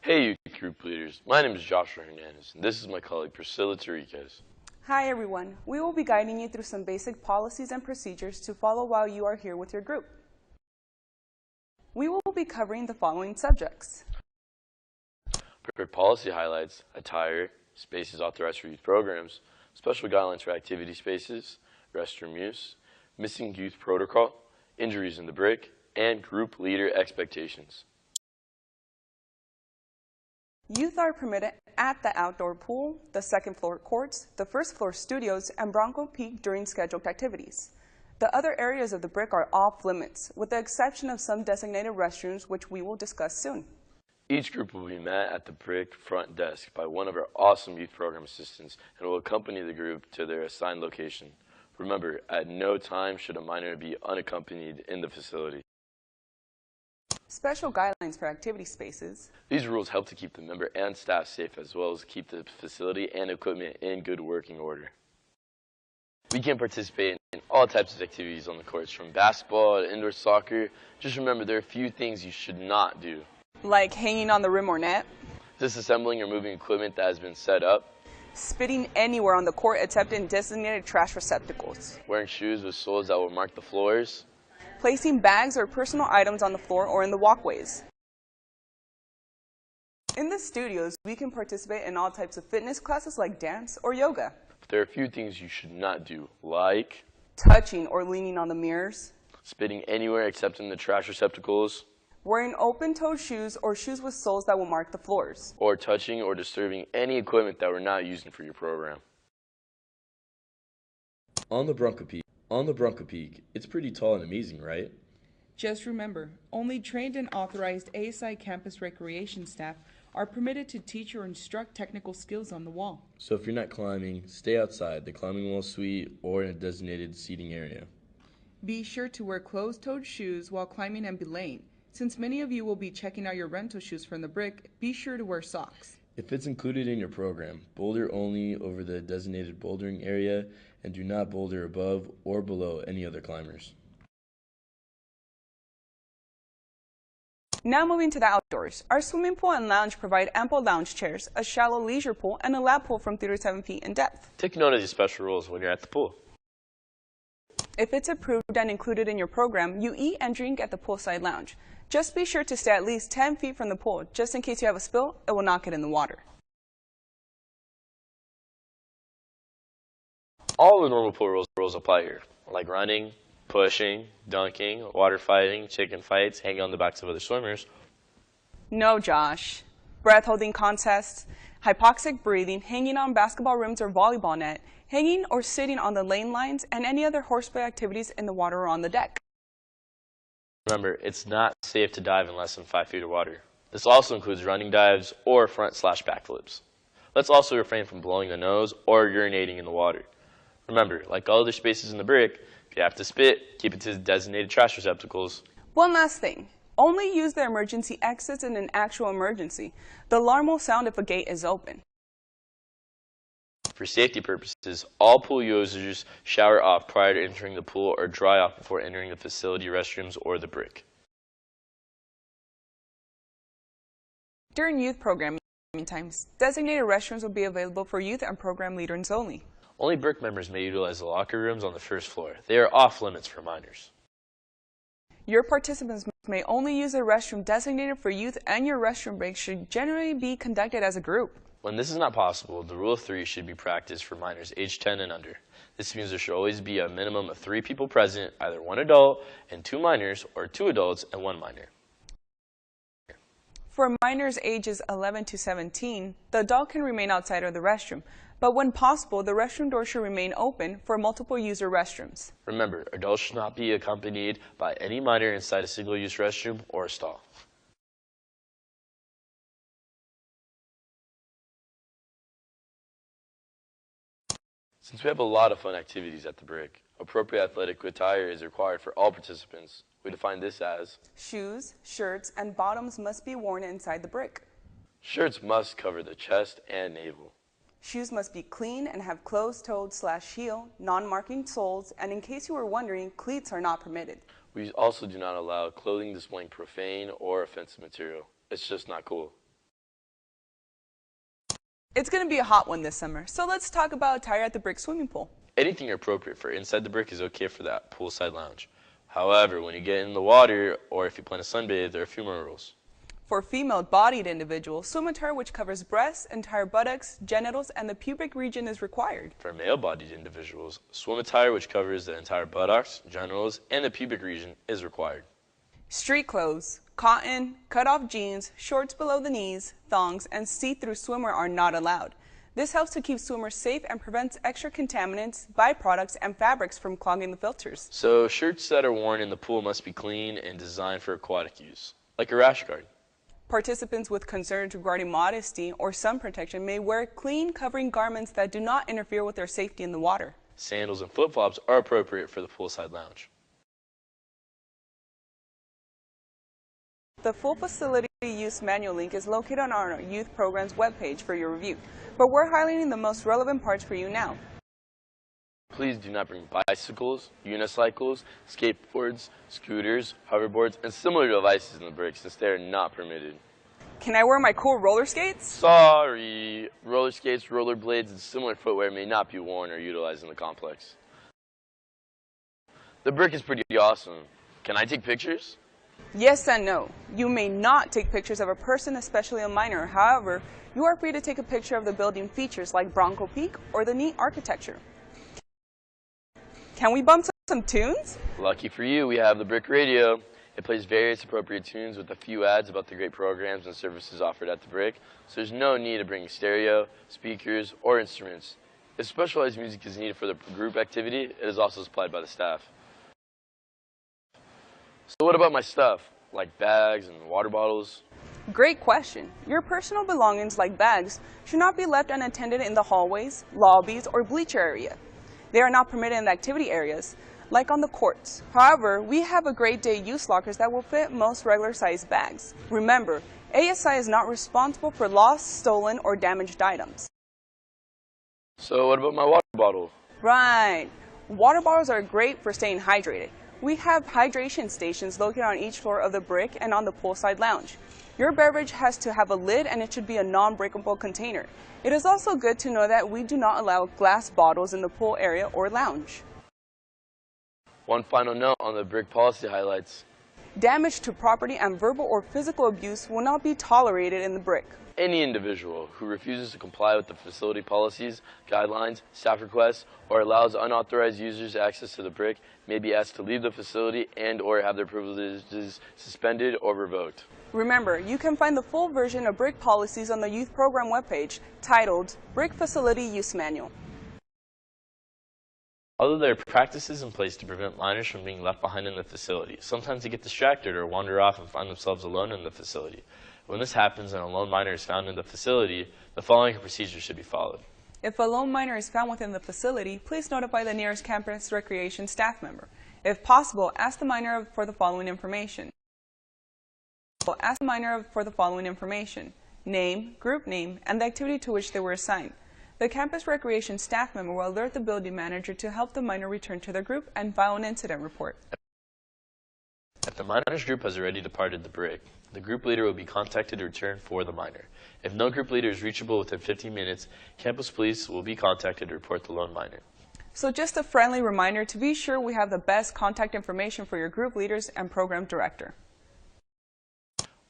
Hey, youth group leaders. My name is Joshua Hernandez, and this is my colleague Priscilla Tariquez. Hi everyone. We will be guiding you through some basic policies and procedures to follow while you are here with your group. We will be covering the following subjects: BRIC policy highlights, attire, spaces authorized for youth programs, special guidelines for activity spaces, restroom use, missing youth protocol, injuries in the BRIC, and group leader expectations. Youth are permitted at the outdoor pool, the second floor courts, the first floor studios, and Bronco Peak during scheduled activities. The other areas of the BRIC are off limits, with the exception of some designated restrooms, which we will discuss soon. Each group will be met at the BRIC front desk by one of our awesome youth program assistants and will accompany the group to their assigned location. Remember, at no time should a minor be unaccompanied in the facility. Special guidelines for activity spaces. These rules help to keep the member and staff safe, as well as keep the facility and equipment in good working order. We can participate in all types of activities on the courts, from basketball to indoor soccer. Just remember, there are a few things you should not do. Like hanging on the rim or net, Disassembling or moving equipment that has been set up, spitting anywhere on the court except in designated trash receptacles, wearing shoes with soles that will mark the floors, placing bags or personal items on the floor or in the walkways. In the studios, we can participate in all types of fitness classes like dance or yoga. But there are a few things you should not do, like Touching or leaning on the mirrors, spitting anywhere except in the trash receptacles, wearing open-toed shoes or shoes with soles that will mark the floors, or touching or disturbing any equipment that we're not using for your program. On the Bronco Peak, it's pretty tall and amazing, right? Just remember, only trained and authorized ASI campus recreation staff are permitted to teach or instruct technical skills on the wall. So if you're not climbing, stay outside the climbing wall suite or in a designated seating area. Be sure to wear closed-toed shoes while climbing and belaying. Since many of you will be checking out your rental shoes from the BRIC, be sure to wear socks. If it's included in your program, boulder only over the designated bouldering area and do not boulder above or below any other climbers. Now moving to the outdoors. Our swimming pool and lounge provide ample lounge chairs, a shallow leisure pool, and a lap pool from 3 to 7 feet in depth. Take note of these special rules when you're at the pool. If it's approved and included in your program, you eat and drink at the poolside lounge. Just be sure to stay at least 10 feet from the pool. Just in case you have a spill, it will not get in the water. All the normal pool rules apply here, like running, pushing, dunking, water fighting, chicken fights, hanging on the backs of other swimmers. No, Josh. Breath holding contests, hypoxic breathing, hanging on basketball rims or volleyball net, hanging or sitting on the lane lines, and any other horseplay activities in the water or on the deck. Remember, it's not safe to dive in less than 5 feet of water. This also includes running dives or front/back flips. Let's also refrain from blowing the nose or urinating in the water. Remember, like all other spaces in the BRIC, if you have to spit, keep it to designated trash receptacles. One last thing. Only use the emergency exits in an actual emergency. The alarm will sound if a gate is open. For safety purposes, all pool users shower off prior to entering the pool or dry off before entering the facility restrooms or the BRIC. During youth programming times, designated restrooms will be available for youth and program leaders only. Only BRIC members may utilize the locker rooms on the first floor. They are off limits for minors. Your participants may only use a restroom designated for youth, and your restroom breaks should generally be conducted as a group. When this is not possible, the rule of 3 should be practiced for minors age 10 and under. This means there should always be a minimum of 3 people present, either 1 adult and 2 minors, or 2 adults and 1 minor. For minors ages 11 to 17, the adult can remain outside of the restroom, but when possible, the restroom door should remain open for multiple user restrooms. Remember, adults should not be accompanied by any minor inside a single-use restroom or a stall. Since we have a lot of fun activities at the BRIC, appropriate athletic attire is required for all participants. We define this as: shoes, shirts, and bottoms must be worn inside the BRIC. Shirts must cover the chest and navel. Shoes must be clean and have closed-toed/heel, non-marking soles, and in case you were wondering, cleats are not permitted. We also do not allow clothing displaying profane or offensive material. It's just not cool. It's going to be a hot one this summer, so let's talk about attire at the BRIC swimming pool. Anything appropriate for inside the BRIC is okay for that poolside lounge. However, when you get in the water or if you plan to sunbathe, there are a few more rules. For female-bodied individuals, swim attire which covers breasts, entire buttocks, genitals, and the pubic region is required. For male-bodied individuals, swim attire which covers the entire buttocks, genitals, and the pubic region is required. Street clothes, cotton, cut-off jeans, shorts below the knees, thongs, and see-through swimwear are not allowed. This helps to keep swimmers safe and prevents extra contaminants, byproducts, and fabrics from clogging the filters. So shirts that are worn in the pool must be clean and designed for aquatic use, like a rash guard. Participants with concerns regarding modesty or sun protection may wear clean covering garments that do not interfere with their safety in the water. Sandals and flip-flops are appropriate for the poolside lounge. The full facility use manual link is located on our youth program's webpage for your review, but we're highlighting the most relevant parts for you now. Please do not bring bicycles, unicycles, skateboards, scooters, hoverboards, and similar devices in the BRIC since they are not permitted. Can I wear my cool roller skates? Sorry, roller skates, rollerblades, and similar footwear may not be worn or utilized in the complex. The BRIC is pretty awesome. Can I take pictures? Yes and no. You may not take pictures of a person, especially a minor. However, you are free to take a picture of the building features like Bronco Peak or the neat architecture. Can we bump some tunes? Lucky for you, we have the BRIC radio. It plays various appropriate tunes with a few ads about the great programs and services offered at the BRIC, so there's no need to bring stereo, speakers, or instruments. If specialized music is needed for the group activity, it is also supplied by the staff. So what about my stuff, like bags and water bottles? Great question. Your personal belongings like bags should not be left unattended in the hallways, lobbies, or bleacher area. They are not permitted in the activity areas, like on the courts. However, we have a great day use lockers that will fit most regular sized bags. Remember, ASI is not responsible for lost, stolen, or damaged items. So what about my water bottle? Right. Water bottles are great for staying hydrated. We have hydration stations located on each floor of the BRIC and on the poolside lounge. Your beverage has to have a lid and it should be a non-breakable container. It is also good to know that we do not allow glass bottles in the pool area or lounge. One final note on the BRIC policy highlights. Damage to property and verbal or physical abuse will not be tolerated in the BRIC. Any individual who refuses to comply with the facility policies, guidelines, staff requests, or allows unauthorized users access to the BRIC may be asked to leave the facility and/or have their privileges suspended or revoked. Remember, you can find the full version of BRIC policies on the youth program webpage titled BRIC Facility Use Manual. Although there are practices in place to prevent liners from being left behind in the facility, sometimes they get distracted or wander off and find themselves alone in the facility. When this happens and a lone minor is found in the facility, the following procedures should be followed. If a lone minor is found within the facility, please notify the nearest campus recreation staff member. If possible, ask the minor for the following information. Name, group name, and the activity to which they were assigned. The campus recreation staff member will alert the building manager to help the minor return to their group and file an incident report. If the minor's group has already departed the BRIC, the group leader will be contacted to return for the minor. If no group leader is reachable within 15 minutes, campus police will be contacted to report the lone minor. So just a friendly reminder to be sure we have the best contact information for your group leaders and program director.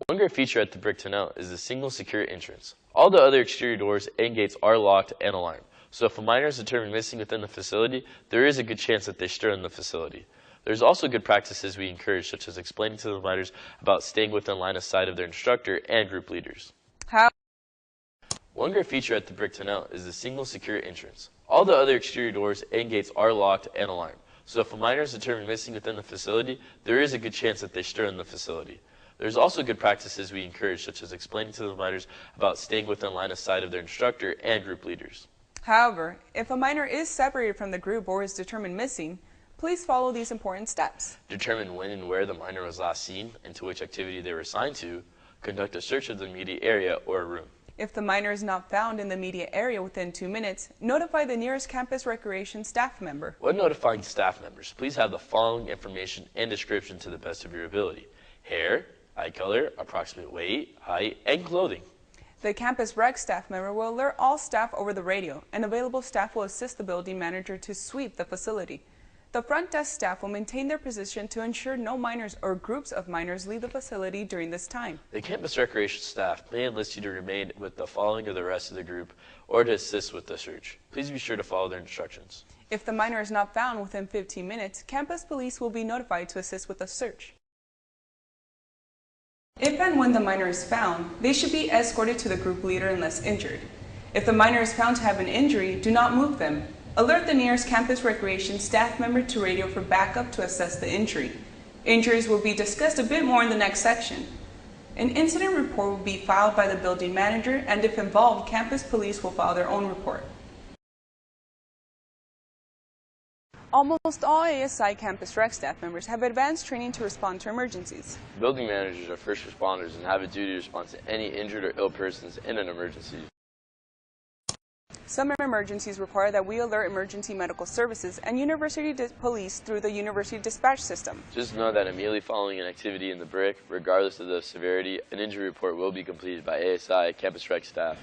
One great feature at the BRIC to note is the single secure entrance. All the other exterior doors and gates are locked and alarmed. So if a minor is determined missing within the facility, there is a good chance that they stir in the facility. There's also good practices we encourage, such as explaining to the minors about staying within line of sight of their instructor and group leaders. One great feature at the BRIC to note is the single secure entrance. All the other exterior doors and gates are locked and alarmed. So if a minor is determined missing within the facility, there is a good chance that they stir in the facility. There's also good practices we encourage, such as explaining to the minors about staying within line of sight of their instructor and group leaders. However, if a minor is separated from the group or is determined missing, please follow these important steps. Determine when and where the minor was last seen and to which activity they were assigned to. Conduct a search of the immediate area or room. If the minor is not found in the immediate area within 2 minutes, notify the nearest campus recreation staff member. When notifying staff members, please have the following information and description to the best of your ability: hair, eye color, approximate weight, height, and clothing. The campus rec staff member will alert all staff over the radio, and available staff will assist the building manager to sweep the facility. The front desk staff will maintain their position to ensure no minors or groups of minors leave the facility during this time. The campus recreation staff may enlist you to remain with the following of the rest of the group or to assist with the search. Please be sure to follow their instructions. If the minor is not found within 15 minutes, campus police will be notified to assist with the search. If and when the minor is found, they should be escorted to the group leader unless injured. If the minor is found to have an injury, do not move them. Alert the nearest campus recreation staff member to radio for backup to assess the injury. Injuries will be discussed a bit more in the next section. An incident report will be filed by the building manager, and if involved, campus police will file their own report. Almost all ASI campus rec staff members have advanced training to respond to emergencies. Building managers are first responders and have a duty to respond to any injured or ill persons in an emergency. Some emergencies require that we alert emergency medical services and university police through the university dispatch system. Just know that immediately following an activity in the BRIC, regardless of the severity, an injury report will be completed by ASI campus rec staff.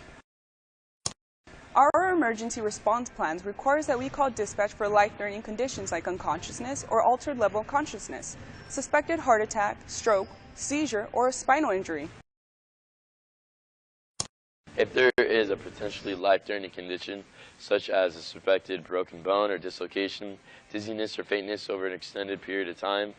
Our emergency response plans requires that we call dispatch for life-threatening conditions like unconsciousness or altered level of consciousness, suspected heart attack, stroke, seizure, or a spinal injury. If there is a potentially life-threatening condition, such as a suspected broken bone or dislocation, dizziness or faintness over an extended period of time,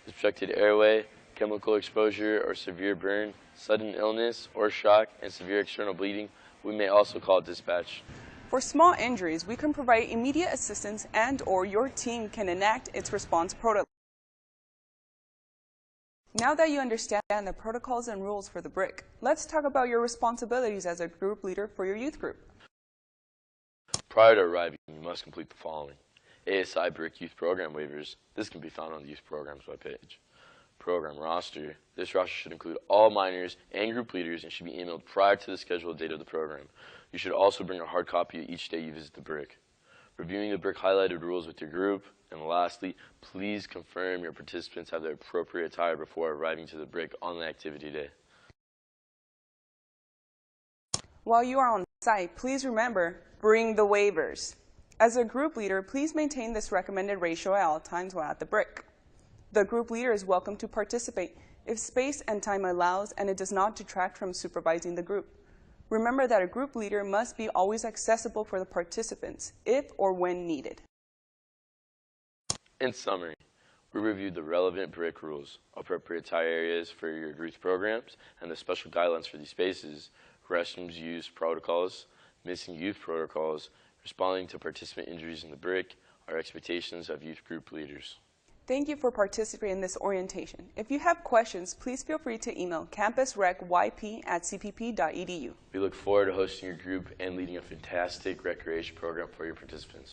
obstructed airway, chemical exposure or severe burn, sudden illness or shock, and severe external bleeding, we may also call dispatch. For small injuries, we can provide immediate assistance and/or your team can enact its response protocol. Now that you understand the protocols and rules for the BRIC, let's talk about your responsibilities as a group leader for your youth group. Prior to arriving, you must complete the following. ASI BRIC Youth Program waivers. This can be found on the Youth Programs webpage. Program roster. This roster should include all minors and group leaders and should be emailed prior to the scheduled date of the program. You should also bring a hard copy each day you visit the BRIC. Reviewing the BRIC highlighted rules with your group. And lastly, please confirm your participants have their appropriate attire before arriving to the BRIC on the activity day. While you are on site, please remember, bring the waivers. As a group leader, please maintain this recommended ratio at all times while at the BRIC. The group leader is welcome to participate if space and time allows and it does not detract from supervising the group. Remember that a group leader must be always accessible for the participants, if or when needed. In summary, we reviewed the relevant BRIC rules, appropriate attire areas for your youth programs, and the special guidelines for these spaces, restrooms use protocols, missing youth protocols, responding to participant injuries in the BRIC, our expectations of youth group leaders. Thank you for participating in this orientation. If you have questions, please feel free to email campusrecyp@cpp.edu. We look forward to hosting your group and leading a fantastic recreation program for your participants.